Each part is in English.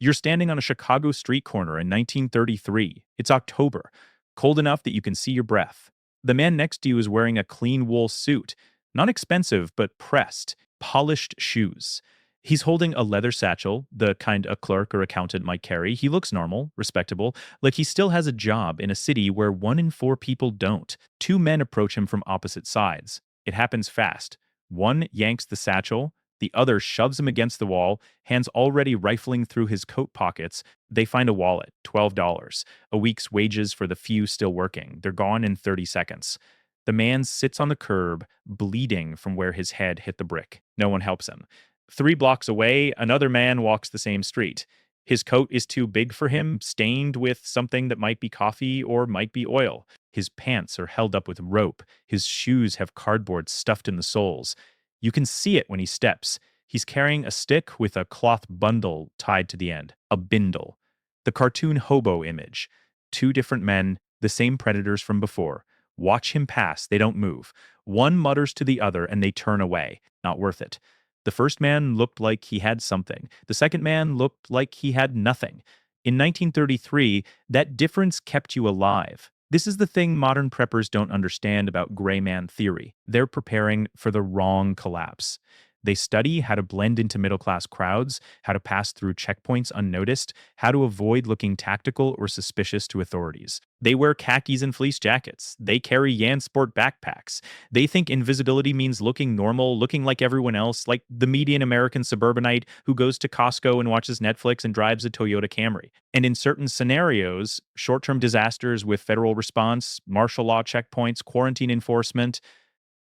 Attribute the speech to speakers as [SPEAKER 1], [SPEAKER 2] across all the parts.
[SPEAKER 1] You're standing on a Chicago street corner in 1933. It's October, cold enough that you can see your breath. The man next to you is wearing a clean wool suit, not expensive, but pressed, polished shoes. He's holding a leather satchel, the kind a clerk or accountant might carry. He looks normal, respectable, like he still has a job in a city where 1 in 4 people don't. Two men approach him from opposite sides. It happens fast. One yanks the satchel, the other shoves him against the wall, hands already rifling through his coat pockets. They find a wallet, $12, a week's wages for the few still working. They're gone in 30 seconds. The man sits on the curb, bleeding from where his head hit the brick. No one helps him. 3 blocks away, another man walks the same street. His coat is too big for him, stained with something that might be coffee or might be oil. His pants are held up with rope. His shoes have cardboard stuffed in the soles. You can see it when he steps. He's carrying a stick with a cloth bundle tied to the end, a bindle. The cartoon Hobo image. 2 different men, the same predators from before. Watch him pass, they don't move. One mutters to the other and they turn away. Not worth it. The first man looked like he had something. The second man looked like he had nothing. In 1933, that difference kept you alive. This is the thing modern preppers don't understand about gray man theory. They're preparing for the wrong collapse. They study how to blend into middle-class crowds, how to pass through checkpoints unnoticed, how to avoid looking tactical or suspicious to authorities. They wear khakis and fleece jackets. They carry Jansport backpacks. They think invisibility means looking normal, looking like everyone else, like the median American suburbanite who goes to Costco and watches Netflix and drives a Toyota Camry. And in certain scenarios, short-term disasters with federal response, martial law checkpoints, quarantine enforcement,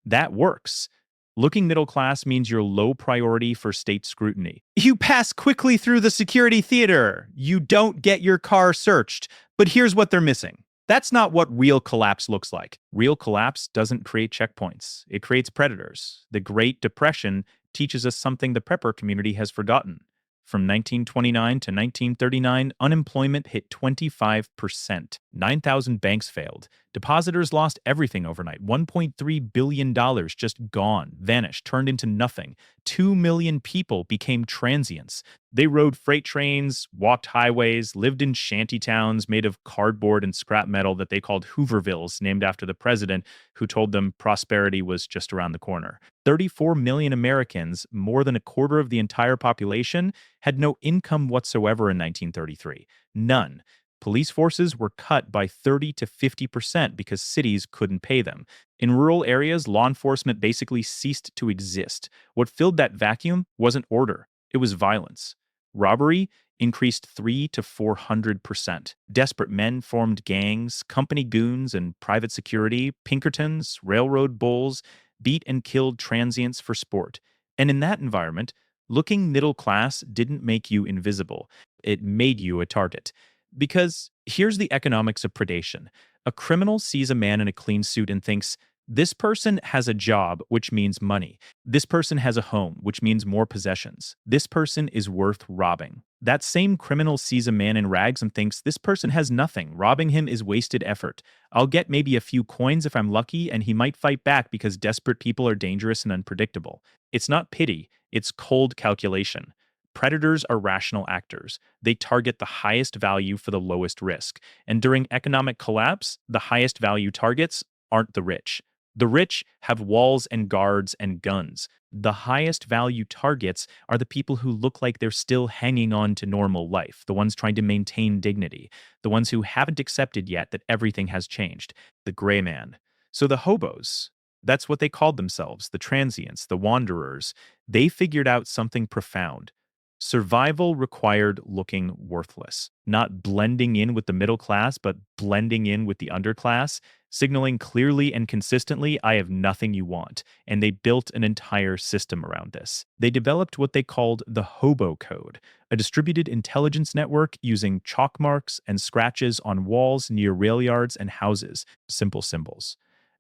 [SPEAKER 1] that works. Looking middle class means you're low priority for state scrutiny. You pass quickly through the security theater. You don't get your car searched. But here's what they're missing. That's not what real collapse looks like. Real collapse doesn't create checkpoints. It creates predators. The Great Depression teaches us something the prepper community has forgotten. From 1929 to 1939, unemployment hit 25%. 9,000 banks failed. Depositors lost everything overnight. $1.3 billion just gone, vanished, turned into nothing. 2 million people became transients. They rode freight trains, walked highways, lived in shanty towns made of cardboard and scrap metal that they called Hoovervilles, named after the president who told them prosperity was just around the corner. 34 million Americans, more than a quarter of the entire population, had no income whatsoever in 1933. None. Police forces were cut by 30 to 50% because cities couldn't pay them. In rural areas, law enforcement basically ceased to exist. What filled that vacuum wasn't order, it was violence. Robbery increased 300 to 400%. Desperate men formed gangs, company goons and private security, Pinkertons, railroad bulls, beat and killed transients for sport. And in that environment, looking middle class didn't make you invisible. It made you a target. Because here's the economics of predation. A criminal sees a man in a clean suit and thinks, this person has a job, which means money. This person has a home, which means more possessions. This person is worth robbing. That same criminal sees a man in rags and thinks, this person has nothing. Robbing him is wasted effort. I'll get maybe a few coins if I'm lucky, and he might fight back because desperate people are dangerous and unpredictable. It's not pity, it's cold calculation. Predators are rational actors. They target the highest value for the lowest risk. And during economic collapse, the highest value targets aren't the rich. The rich have walls and guards and guns. The highest value targets are the people who look like they're still hanging on to normal life, the ones trying to maintain dignity, the ones who haven't accepted yet that everything has changed, the gray man. So the hobos, that's what they called themselves, the transients, the wanderers. They figured out something profound. Survival required looking worthless, not blending in with the middle class, but blending in with the underclass, signaling clearly and consistently, I have nothing you want. And they built an entire system around this. They developed what they called the Hobo Code, a distributed intelligence network using chalk marks and scratches on walls near rail yards and houses, simple symbols.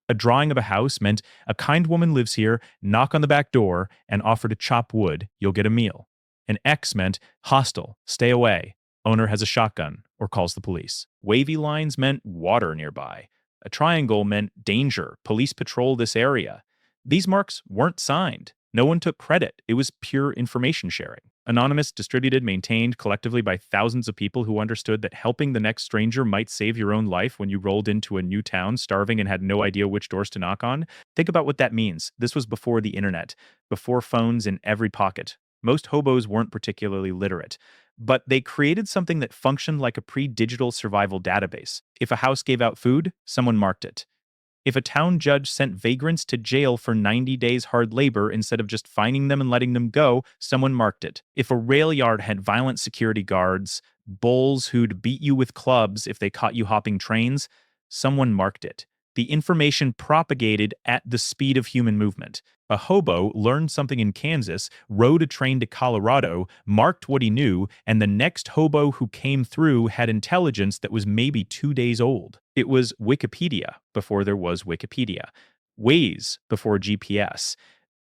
[SPEAKER 1] A drawing of a house meant a kind woman lives here, knock on the back door, and offer to chop wood, you'll get a meal. An X meant hostile, stay away, owner has a shotgun, or calls the police. Wavy lines meant water nearby. A triangle meant danger, police patrol this area. These marks weren't signed. No one took credit. It was pure information sharing. Anonymous, distributed, maintained collectively by thousands of people who understood that helping the next stranger might save your own life when you rolled into a new town starving and had no idea which doors to knock on. Think about what that means. This was before the internet, before phones in every pocket. Most hobos weren't particularly literate, but they created something that functioned like a pre-digital survival database. If a house gave out food, someone marked it. If a town judge sent vagrants to jail for 90 days hard labor instead of just fining them and letting them go, someone marked it. If a rail yard had violent security guards, bulls who'd beat you with clubs if they caught you hopping trains, someone marked it. The information propagated at the speed of human movement. A hobo learned something in Kansas, rode a train to Colorado, marked what he knew, and the next hobo who came through had intelligence that was maybe 2 days old. It was Wikipedia before there was Wikipedia, Waze before GPS,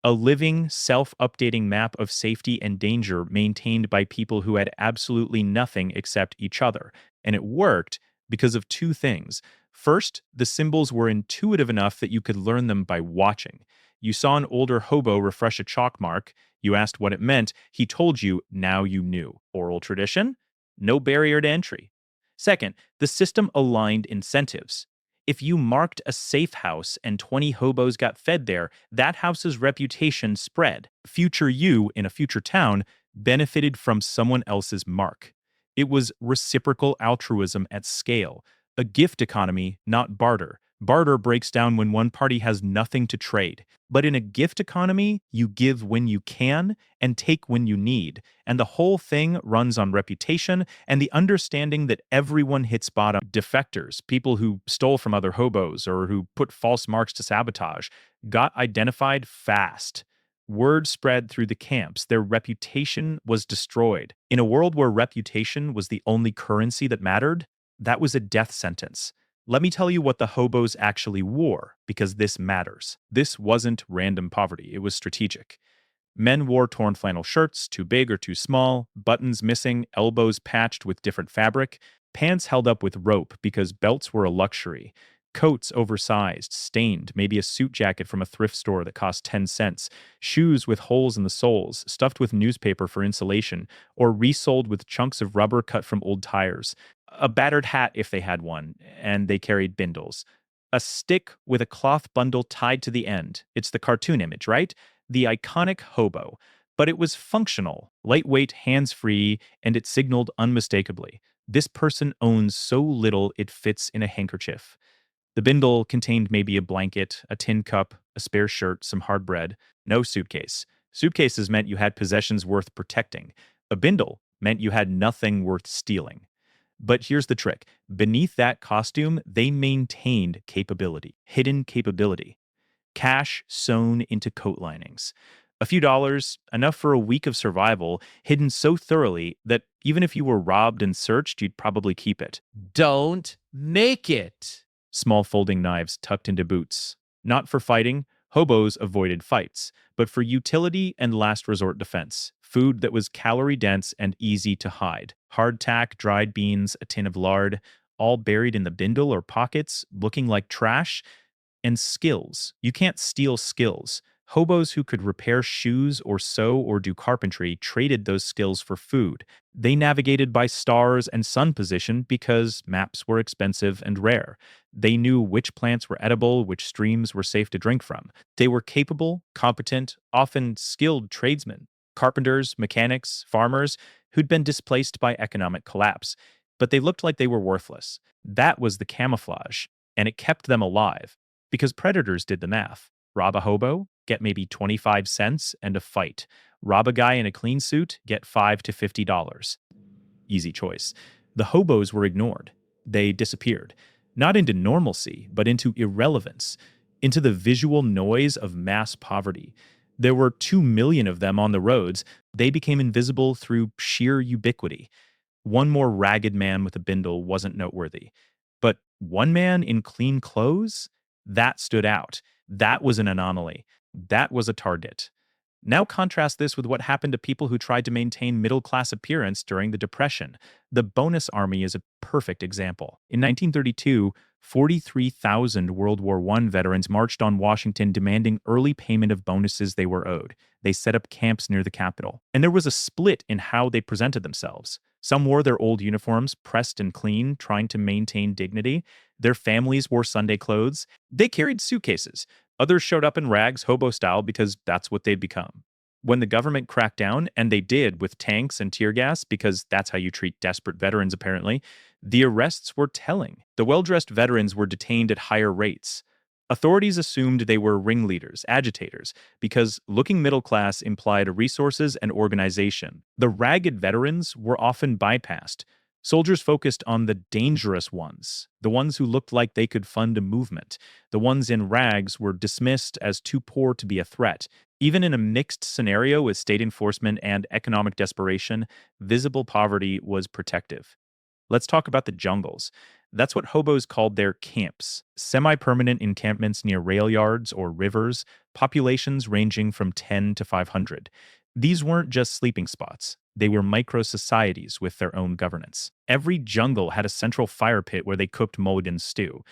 [SPEAKER 1] a living, self-updating map of safety and danger maintained by people who had absolutely nothing except each other. And it worked because of two things. First, the symbols were intuitive enough that you could learn them by watching. You saw an older hobo refresh a chalk mark. You asked what it meant. He told you, now you knew. Oral tradition? No barrier to entry. Second, the system aligned incentives. If you marked a safe house and 20 hobos got fed there, that house's reputation spread. Future you in a future town benefited from someone else's mark. It was reciprocal altruism at scale, a gift economy, not barter. Barter breaks down when one party has nothing to trade. But in a gift economy, you give when you can and take when you need. And the whole thing runs on reputation and the understanding that everyone hits bottom. Defectors, people who stole from other hobos or who put false marks to sabotage, got identified fast. Word spread through the camps. Their reputation was destroyed. In a world where reputation was the only currency that mattered, that was a death sentence. Let me tell you what the hobos actually wore, because this matters. This wasn't random poverty, it was strategic. Men wore torn flannel shirts, too big or too small, buttons missing, elbows patched with different fabric, pants held up with rope because belts were a luxury, coats oversized, stained, maybe a suit jacket from a thrift store that cost 10 cents, shoes with holes in the soles, stuffed with newspaper for insulation, or resoled with chunks of rubber cut from old tires, a battered hat if they had one, and they carried bindles. A stick with a cloth bundle tied to the end. It's the cartoon image, right? The iconic hobo. But it was functional, lightweight, hands-free, and it signaled unmistakably. This person owns so little it fits in a handkerchief. The bindle contained maybe a blanket, a tin cup, a spare shirt, some hard bread. No suitcase. Suitcases meant you had possessions worth protecting. A bindle meant you had nothing worth stealing. But here's the trick. Beneath that costume, they maintained capability, hidden capability. Cash sewn into coat linings. A few dollars, enough for a week of survival, hidden so thoroughly that even if you were robbed and searched, you'd probably keep it.
[SPEAKER 2] Don't make it.
[SPEAKER 1] Small folding knives tucked into boots. Not for fighting, hobos avoided fights, but for utility and last resort defense. Food that was calorie-dense and easy to hide. Hardtack, dried beans, a tin of lard, all buried in the bindle or pockets, looking like trash. And skills. You can't steal skills. Hobos who could repair shoes or sew or do carpentry traded those skills for food. They navigated by stars and sun position because maps were expensive and rare. They knew which plants were edible, which streams were safe to drink from. They were capable, competent, often skilled tradesmen, carpenters, mechanics, farmers who'd been displaced by economic collapse. But they looked like they were worthless. That was the camouflage, and it kept them alive. Because predators did the math. Rob a hobo, get maybe 25 cents and a fight. Rob a guy in a clean suit, get $5 to $50. Easy choice. The hobos were ignored. They disappeared. Not into normalcy, but into irrelevance. Into the visual noise of mass poverty. There were 2 million of them on the roads. They became invisible through sheer ubiquity. One more ragged man with a bindle wasn't noteworthy. But one man in clean clothes? That stood out. That was an anomaly. That was a target. Now contrast this with what happened to people who tried to maintain middle-class appearance during the Depression. The bonus army is a perfect example. In 1932, 43,000 World War I veterans marched on Washington demanding early payment of bonuses they were owed. They set up camps near the Capitol. And there was a split in how they presented themselves. Some wore their old uniforms, pressed and clean, trying to maintain dignity. Their families wore Sunday clothes. They carried suitcases. Others showed up in rags, hobo style, because that's what they'd become. When the government cracked down, and they did with tanks and tear gas, because that's how you treat desperate veterans apparently, the arrests were telling. The well-dressed veterans were detained at higher rates. Authorities assumed they were ringleaders, agitators, because looking middle class implied resources and organization. The ragged veterans were often bypassed. Soldiers focused on the dangerous ones, the ones who looked like they could fund a movement. The ones in rags were dismissed as too poor to be a threat. Even in a mixed scenario with state enforcement and economic desperation, visible poverty was protective. Let's talk about the jungles. That's what hobos called their camps, semi-permanent encampments near rail yards or rivers, populations ranging from 10 to 500. These weren't just sleeping spots. They were micro-societies with their own governance. Every jungle had a central fire pit where they cooked mulligan stew,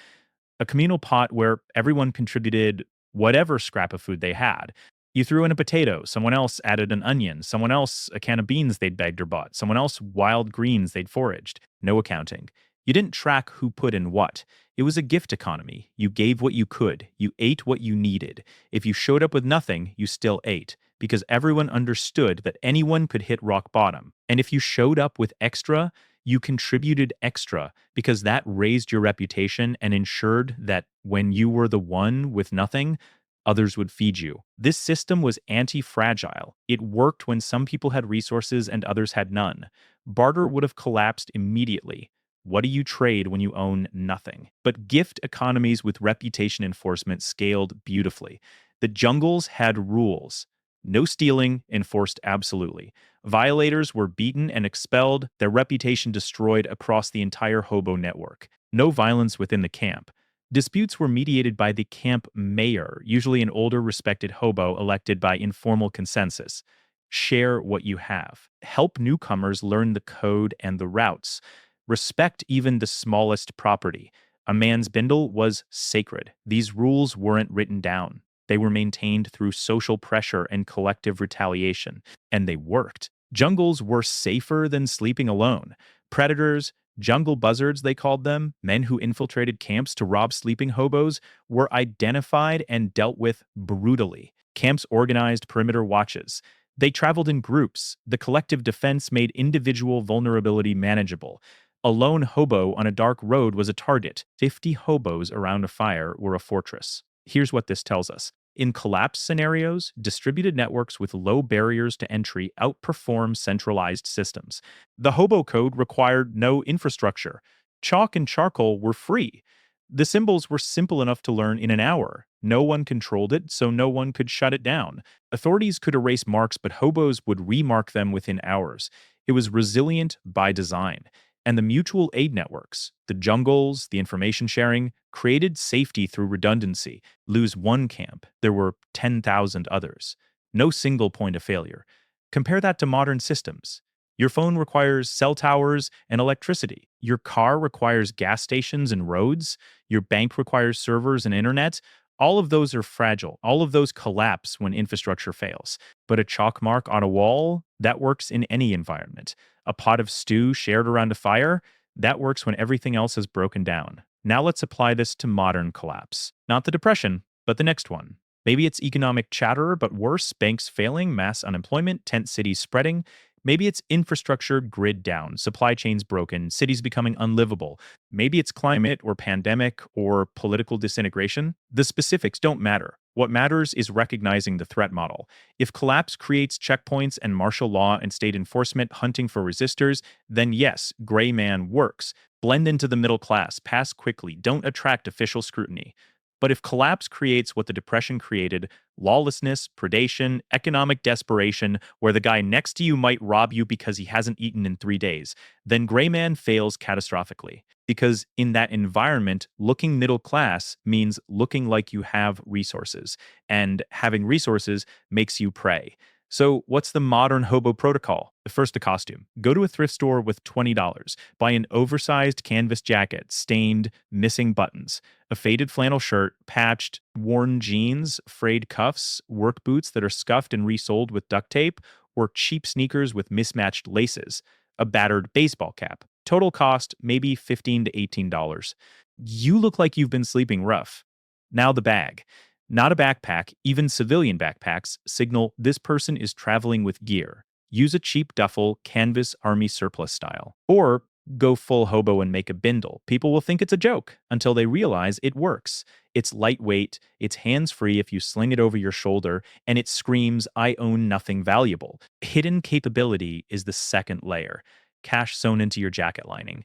[SPEAKER 1] a communal pot where everyone contributed whatever scrap of food they had. You threw in a potato, someone else added an onion, someone else a can of beans they'd begged or bought, someone else wild greens they'd foraged. No accounting. You didn't track who put in what. It was a gift economy. You gave what you could. You ate what you needed. If you showed up with nothing, you still ate, because everyone understood that anyone could hit rock bottom. And if you showed up with extra, you contributed extra, because that raised your reputation and ensured that when you were the one with nothing, others would feed you. This system was anti-fragile. It worked when some people had resources and others had none. Barter would have collapsed immediately. What do you trade when you own nothing? But gift economies with reputation enforcement scaled beautifully. The jungles had rules. No stealing, enforced absolutely. Violators were beaten and expelled, their reputation destroyed across the entire hobo network. No violence within the camp. Disputes were mediated by the camp mayor, usually an older, respected hobo elected by informal consensus. Share what you have. Help newcomers learn the code and the routes. Respect even the smallest property. A man's bindle was sacred. These rules weren't written down. They were maintained through social pressure and collective retaliation. And they worked. Jungles were safer than sleeping alone. Predators, jungle buzzards, they called them, men who infiltrated camps to rob sleeping hobos, were identified and dealt with brutally. Camps organized perimeter watches. They traveled in groups. The collective defense made individual vulnerability manageable. A lone hobo on a dark road was a target. 50 hobos around a fire were a fortress. Here's what this tells us. In collapse scenarios, distributed networks with low barriers to entry outperform centralized systems. The Hobo Code required no infrastructure. Chalk and charcoal were free. The symbols were simple enough to learn in an hour. No one controlled it, so no one could shut it down. Authorities could erase marks, but hobos would remark them within hours. It was resilient by design. And the mutual aid networks, the jungles, the information sharing, created safety through redundancy. Lose one camp, there were 10,000 others. No single point of failure. Compare that to modern systems. Your phone requires cell towers and electricity. Your car requires gas stations and roads. Your bank requires servers and internet. All of those are fragile. All of those collapse when infrastructure fails. But a chalk mark on a wall, that works in any environment. A pot of stew shared around a fire, that works when everything else is broken down. Now let's apply this to modern collapse. Not the Depression, but the next one. Maybe it's economic chatter, but worse, banks failing, mass unemployment, tent cities spreading. Maybe it's infrastructure grid down, supply chains broken, cities becoming unlivable. Maybe it's climate or pandemic or political disintegration. The specifics don't matter. What matters is recognizing the threat model. If collapse creates checkpoints and martial law and state enforcement hunting for resistors, then yes, gray man works. Blend into the middle class, pass quickly, don't attract official scrutiny. But if collapse creates what the Depression created, lawlessness, predation, economic desperation, where the guy next to you might rob you because he hasn't eaten in 3 days, then gray man fails catastrophically. Because in that environment, looking middle class means looking like you have resources, and having resources makes you prey. So, what's the modern hobo protocol? First, a costume. Go to a thrift store with $20. Buy an oversized canvas jacket, stained, missing buttons, a faded flannel shirt, patched, worn jeans, frayed cuffs, work boots that are scuffed and resoled with duct tape, or cheap sneakers with mismatched laces, a battered baseball cap. Total cost maybe $15 to $18. You look like you've been sleeping rough. Now, the bag. Not a backpack, even civilian backpacks signal this person is traveling with gear. Use a cheap duffel, canvas army surplus style. Or go full hobo and make a bindle. People will think it's a joke until they realize it works. It's lightweight, it's hands-free if you sling it over your shoulder, and it screams, I own nothing valuable. Hidden capability is the second layer. Cash sewn into your jacket lining.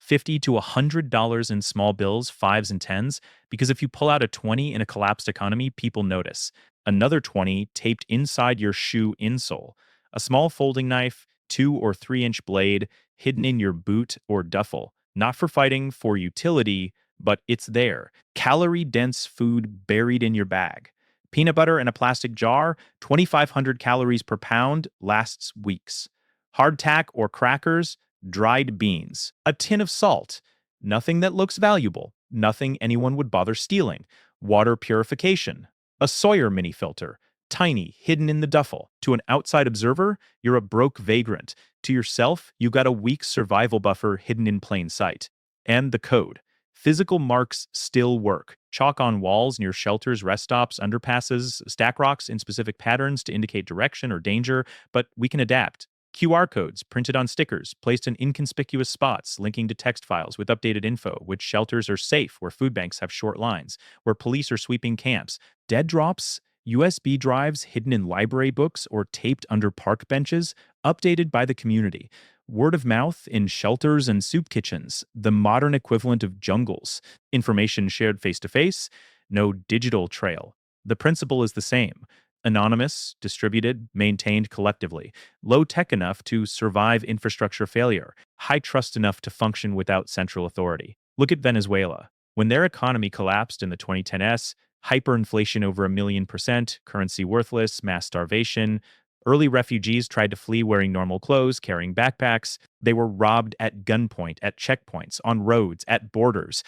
[SPEAKER 1] $50 to $100 in small bills, fives and tens, because if you pull out a 20 in a collapsed economy, people notice. Another 20 taped inside your shoe insole. A small folding knife, 2 or 3-inch blade, hidden in your boot or duffel. Not for fighting, for utility, but it's there. Calorie-dense food buried in your bag. Peanut butter in a plastic jar, 2,500 calories per pound, lasts weeks. Hardtack or crackers, dried beans, a tin of salt, nothing that looks valuable, nothing anyone would bother stealing, water purification, a Sawyer mini filter, tiny, hidden in the duffel. To an outside observer, you're a broke vagrant. To yourself, you got a weak survival buffer hidden in plain sight. And the code. Physical marks still work. Chalk on walls near shelters, rest stops, underpasses, stack rocks in specific patterns to indicate direction or danger, but we can adapt. QR codes printed on stickers, placed in inconspicuous spots, linking to text files with updated info, which shelters are safe, where food banks have short lines, where police are sweeping camps. Dead drops, USB drives hidden in library books or taped under park benches, updated by the community. Word of mouth in shelters and soup kitchens, the modern equivalent of jungles. Information shared face to face, no digital trail. The principle is the same. Anonymous, distributed, maintained collectively, low tech enough to survive infrastructure failure, high trust enough to function without central authority. Look at Venezuela. When their economy collapsed in the 2010s, hyperinflation over 1,000,000%, currency worthless, mass starvation, early refugees tried to flee wearing normal clothes, carrying backpacks. They were robbed at gunpoint, at checkpoints, on roads, at borders.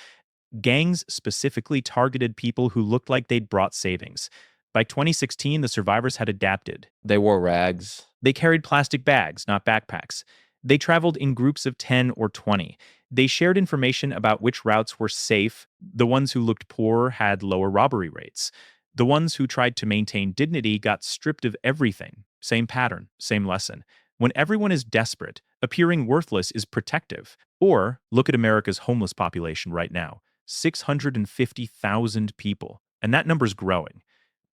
[SPEAKER 1] Gangs specifically targeted people who looked like they'd brought savings. By 2016, the survivors had adapted.
[SPEAKER 3] They wore rags.
[SPEAKER 1] They carried plastic bags, not backpacks. They traveled in groups of 10 or 20. They shared information about which routes were safe. The ones who looked poor had lower robbery rates. The ones who tried to maintain dignity got stripped of everything. Same pattern, same lesson. When everyone is desperate, appearing worthless is protective. Or look at America's homeless population right now. 650,000 people. And that number's growing.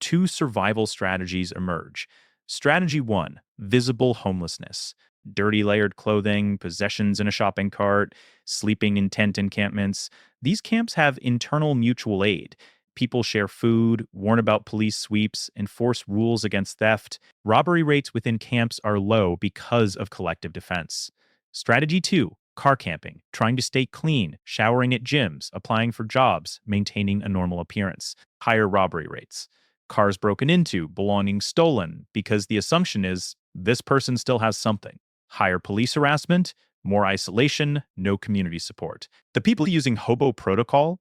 [SPEAKER 1] Two survival strategies emerge. Strategy 1, visible homelessness. Dirty layered clothing, possessions in a shopping cart, sleeping in tent encampments. These camps have internal mutual aid. People share food, warn about police sweeps, enforce rules against theft. Robbery rates within camps are low because of collective defense. Strategy 2, car camping, trying to stay clean, showering at gyms, applying for jobs, maintaining a normal appearance. Higher robbery rates. Cars broken into, belongings stolen, because the assumption is this person still has something. Higher police harassment, more isolation, no community support. The people using Hobo protocol,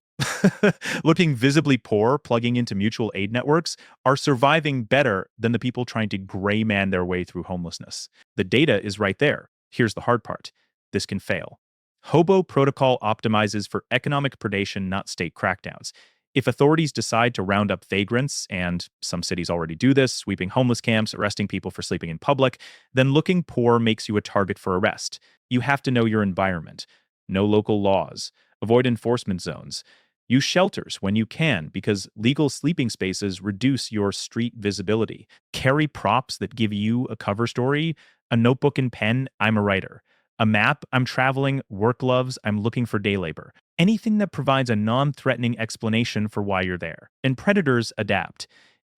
[SPEAKER 1] looking visibly poor, plugging into mutual aid networks, are surviving better than the people trying to gray man their way through homelessness. The data is right there. Here's the hard part. This can fail. Hobo protocol optimizes for economic predation, not state crackdowns. If authorities decide to round up vagrants, and some cities already do this, sweeping homeless camps, arresting people for sleeping in public, then looking poor makes you a target for arrest. You have to know your environment. Know local laws. Avoid enforcement zones. Use shelters when you can, because legal sleeping spaces reduce your street visibility. Carry props that give you a cover story. A notebook and pen, I'm a writer. A map, I'm traveling. Work gloves, I'm looking for day labor. Anything that provides a non-threatening explanation for why you're there. And predators adapt.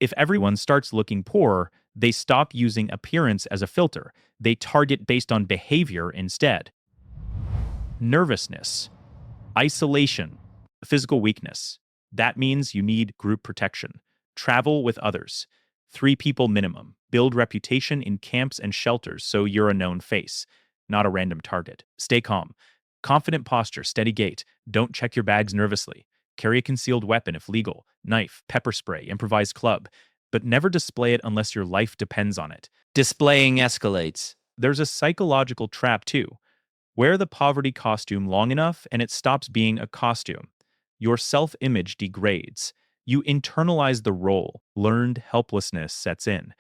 [SPEAKER 1] If everyone starts looking poor, they stop using appearance as a filter. They target based on behavior instead. Nervousness, isolation, physical weakness. That means you need group protection. Travel with others. 3 people minimum. Build reputation in camps and shelters so you're a known face, not a random target. Stay calm. Confident posture, steady gait. Don't check your bags nervously. Carry a concealed weapon if legal, knife, pepper spray, improvised club, but never display it unless your life depends on it.
[SPEAKER 2] Displaying escalates.
[SPEAKER 1] There's a psychological trap too. Wear the poverty costume long enough and it stops being a costume. Your self image degrades. You internalize the role. Learned helplessness sets in.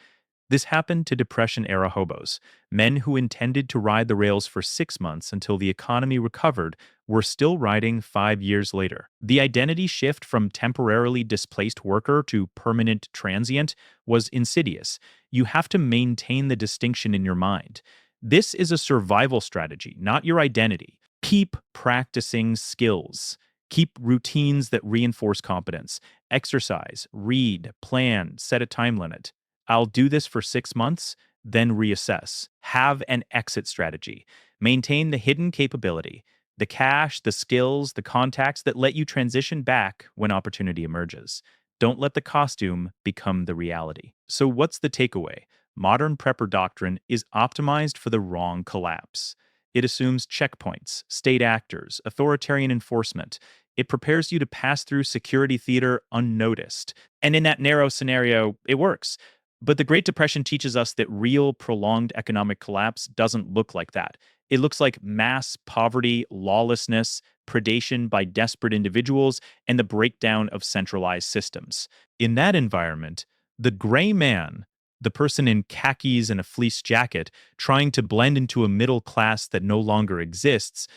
[SPEAKER 1] This happened to Depression era hobos. Men who intended to ride the rails for 6 months until the economy recovered were still riding 5 years later. The identity shift from temporarily displaced worker to permanent transient was insidious. You have to maintain the distinction in your mind. This is a survival strategy, not your identity. Keep practicing skills. Keep routines that reinforce competence. Exercise, read, plan, set a time limit. I'll do this for 6 months, then reassess. Have an exit strategy. Maintain the hidden capability, the cash, the skills, the contacts that let you transition back when opportunity emerges. Don't let the costume become the reality. So, what's the takeaway? Modern prepper doctrine is optimized for the wrong collapse. It assumes checkpoints, state actors, authoritarian enforcement. It prepares you to pass through security theater unnoticed. And in that narrow scenario, it works. But the Great Depression teaches us that real, prolonged economic collapse doesn't look like that. It looks like mass poverty, lawlessness, predation by desperate individuals, and the breakdown of centralized systems. In that environment, the gray man, the person in khakis and a fleece jacket, trying to blend into a middle class that no longer exists,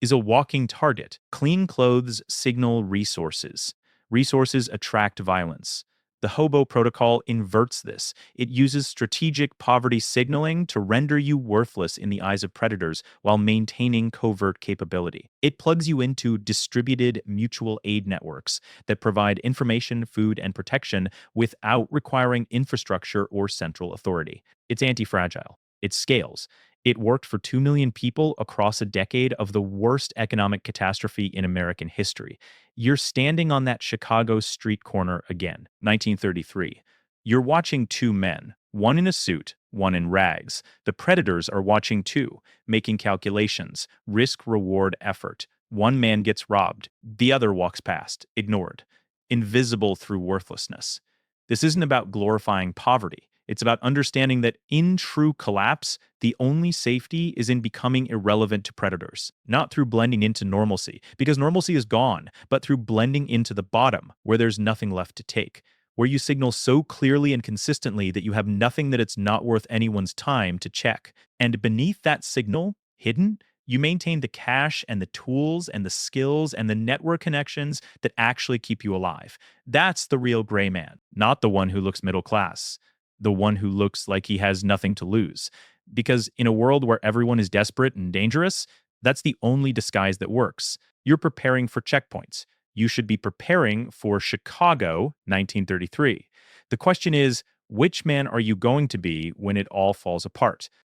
[SPEAKER 1] is a walking target. Clean clothes signal resources. Resources attract violence. The Hobo protocol inverts this. It uses strategic poverty signaling to render you worthless in the eyes of predators while maintaining covert capability. It plugs you into distributed mutual aid networks that provide information, food, and protection without requiring infrastructure or central authority. It's anti-fragile. It scales. It worked for 2 million people across a decade of the worst economic catastrophe in American history. You're standing on that Chicago street corner again, 1933. You're watching two men, one in a suit, one in rags. The predators are watching too, making calculations, risk, reward, effort. One man gets robbed, the other walks past, ignored, invisible through worthlessness. This isn't about glorifying poverty. It's about understanding that in true collapse, the only safety is in becoming irrelevant to predators, not through blending into normalcy, because normalcy is gone, but through blending into the bottom, where there's nothing left to take, where you signal so clearly and consistently that you have nothing that it's not worth anyone's time to check. And beneath that signal, hidden, you maintain the cash and the tools and the skills and the network connections that actually keep you alive. That's the real gray man, not the one who looks middle class, the one who looks like he has nothing to lose. Because in a world where everyone is desperate and dangerous, that's the only disguise that works. You're preparing for checkpoints. You should be preparing for Chicago 1933. The question is, which man are you going to be when it all falls apart?